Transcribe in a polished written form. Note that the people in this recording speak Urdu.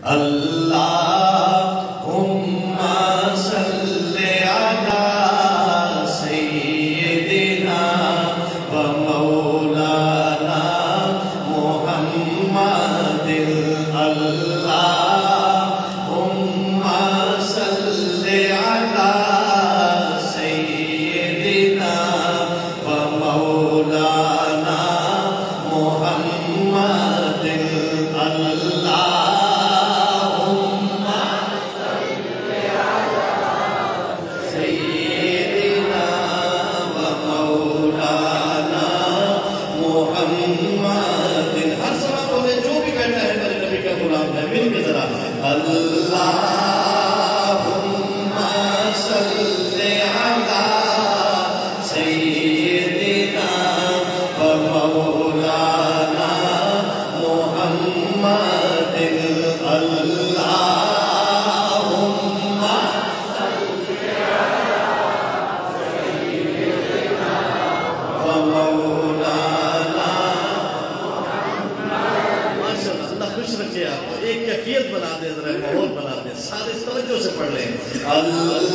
اللہم صلی علی سیدنا و مولانا محمد اللہم صلی علی سیدنا و مولانا محمد ہر سبب بولے جو بھی بیٹھا ہے میرے نبی کا غلام ہے مل کے ذرا اللہم صلی علی سیدنا و مولانا محمد اللہم صلی علی سیدنا و مولانا اللہ خوش رکھے آپ کو ایک کیفیت بنا دے ذرا ماحول بنا دے سارے توجہ سے پڑھ لیں اللہ